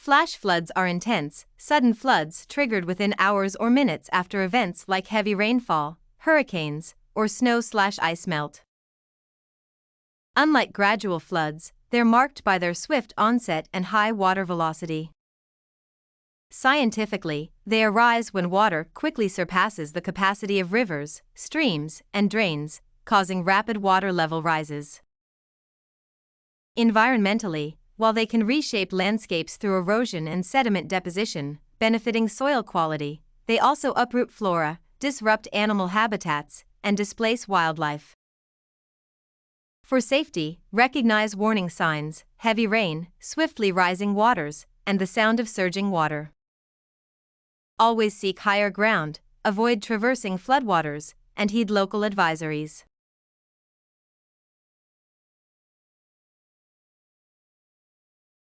Flash floods are intense, sudden floods triggered within hours or minutes after events like heavy rainfall, hurricanes, or snow/ice melt. Unlike gradual floods, they're marked by their swift onset and high water velocity. Scientifically, they arise when water quickly surpasses the capacity of rivers, streams, and drains, causing rapid water level rises. Environmentally, while they can reshape landscapes through erosion and sediment deposition, benefiting soil quality, they also uproot flora, disrupt animal habitats, and displace wildlife. For safety, recognize warning signs: heavy rain, swiftly rising waters, and the sound of surging water. Always seek higher ground, avoid traversing floodwaters, and heed local advisories.